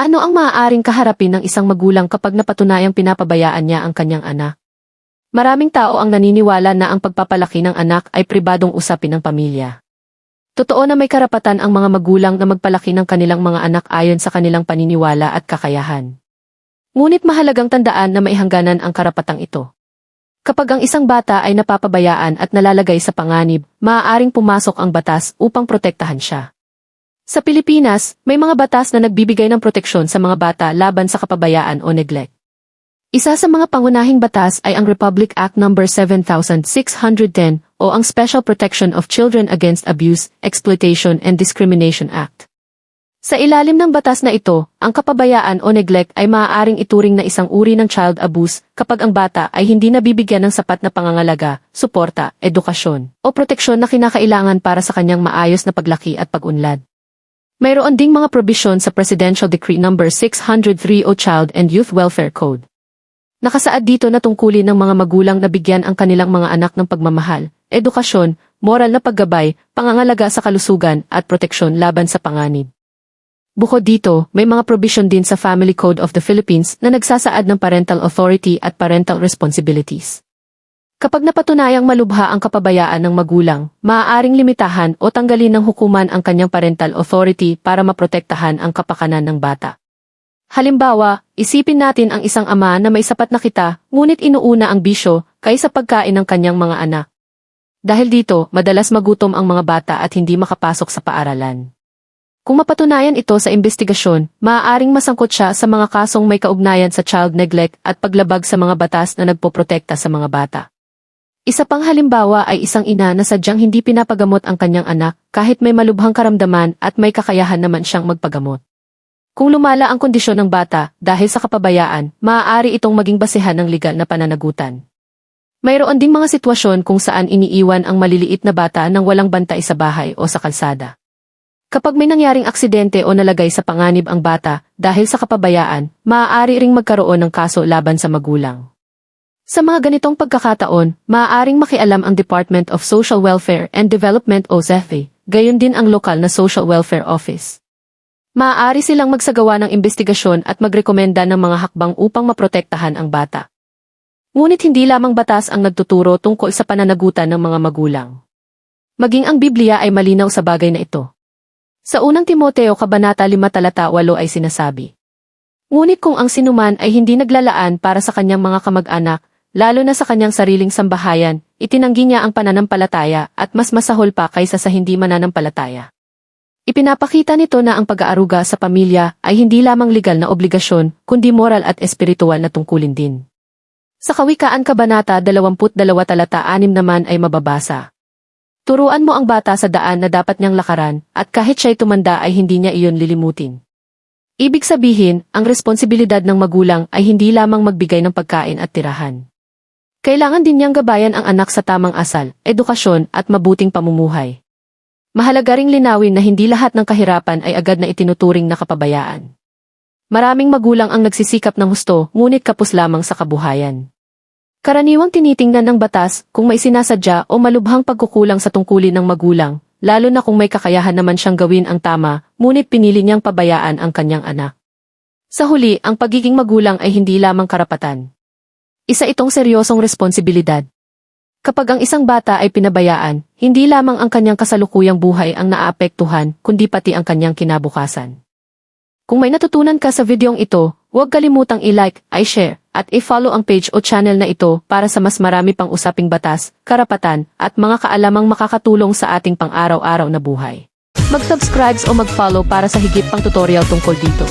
Ano ang maaaring kaharapin ng isang magulang kapag napatunayang pinapabayaan niya ang kanyang anak? Maraming tao ang naniniwala na ang pagpapalaki ng anak ay pribadong usapin ng pamilya. Totoo na may karapatan ang mga magulang na magpalaki ng kanilang mga anak ayon sa kanilang paniniwala at kakayahan. Ngunit mahalagang tandaan na maihangganan ang karapatang ito. Kapag ang isang bata ay napapabayaan at nalalagay sa panganib, maaaring pumasok ang batas upang protektahan siya. Sa Pilipinas, may mga batas na nagbibigay ng proteksyon sa mga bata laban sa kapabayaan o neglect. Isa sa mga pangunahing batas ay ang Republic Act No. 7610 o ang Special Protection of Children Against Abuse, Exploitation and Discrimination Act. Sa ilalim ng batas na ito, ang kapabayaan o neglect ay maaaring ituring na isang uri ng child abuse kapag ang bata ay hindi nabibigyan ng sapat na pangangalaga, suporta, edukasyon, o proteksyon na kinakailangan para sa kanyang maayos na paglaki at pag-unlad. Mayroon ding mga probisyon sa Presidential Decree No. 603 o Child and Youth Welfare Code. Nakasaad dito na tungkulin ng mga magulang na bigyan ang kanilang mga anak ng pagmamahal, edukasyon, moral na paggabay, pangangalaga sa kalusugan at proteksyon laban sa panganib. Bukod dito, may mga probisyon din sa Family Code of the Philippines na nagsasaad ng parental authority at parental responsibilities. Kapag napatunayang malubha ang kapabayaan ng magulang, maaaring limitahan o tanggalin ng hukuman ang kanyang parental authority para maprotektahan ang kapakanan ng bata. Halimbawa, isipin natin ang isang ama na may sapat na kita, ngunit inuuna ang bisyo kaysa pagkain ng kanyang mga anak. Dahil dito, madalas magutom ang mga bata at hindi makapasok sa paaralan. Kung mapatunayan ito sa investigasyon, maaaring masangkot siya sa mga kasong may kaugnayan sa child neglect at paglabag sa mga batas na nagpoprotekta sa mga bata. Isa pang halimbawa ay isang ina na sadyang hindi pinapagamot ang kanyang anak kahit may malubhang karamdaman at may kakayahan naman siyang magpagamot. Kung lumala ang kondisyon ng bata dahil sa kapabayaan, maaari itong maging basehan ng legal na pananagutan. Mayroon ding mga sitwasyon kung saan iniiwan ang maliliit na bata nang walang bantay sa bahay o sa kalsada. Kapag may nangyaring aksidente o nalagay sa panganib ang bata dahil sa kapabayaan, maaari ring magkaroon ng kaso laban sa magulang. Sa mga ganitong pagkakataon, maaaring makialam ang Department of Social Welfare and Development o DepEd, gayon din ang lokal na Social Welfare Office. Maaari silang magsagawa ng investigasyon at magrekomenda ng mga hakbang upang maprotektahan ang bata. Ngunit hindi lamang batas ang nagtuturo tungkol sa pananagutan ng mga magulang. Maging ang Biblia ay malinaw sa bagay na ito. Sa unang Timoteo Kabanata 5 talata 8 ay sinasabi, "Ngunit kung ang sinuman ay hindi naglalaan para sa kanyang mga kamag-anak, lalo na sa kanyang sariling sambahayan, itinanggi niya ang pananampalataya at mas masahol pa kaysa sa hindi mananampalataya." Ipinapakita nito na ang pag-aaruga sa pamilya ay hindi lamang legal na obligasyon, kundi moral at espiritual na tungkulin din. Sa Kawikaan Kabanata 22 talata 6 naman ay mababasa, "Turuan mo ang bata sa daan na dapat niyang lakaran, at kahit siya'y tumanda ay hindi niya iyon lilimutin." Ibig sabihin, ang responsibilidad ng magulang ay hindi lamang magbigay ng pagkain at tirahan. Kailangan din niyang gabayan ang anak sa tamang asal, edukasyon at mabuting pamumuhay. Mahalaga ring linawin na hindi lahat ng kahirapan ay agad na itinuturing na kapabayaan. Maraming magulang ang nagsisikap ng husto, ngunit kapos lamang sa kabuhayan. Karaniwang tinitingnan ng batas kung may sinasadya o malubhang pagkukulang sa tungkulin ng magulang, lalo na kung may kakayahan naman siyang gawin ang tama, ngunit pinili niyang pabayaan ang kanyang anak. Sa huli, ang pagiging magulang ay hindi lamang karapatan. Isa itong seryosong responsibilidad. Kapag ang isang bata ay pinabayaan, hindi lamang ang kanyang kasalukuyang buhay ang naaapektuhan, kundi pati ang kanyang kinabukasan. Kung may natutunan ka sa videong ito, huwag kalimutang i-like, i-share, at i-follow ang page o channel na ito para sa mas marami pang usaping batas, karapatan, at mga kaalamang makakatulong sa ating pang-araw-araw na buhay. Mag-subscribe o mag-follow para sa higit pang tutorial tungkol dito.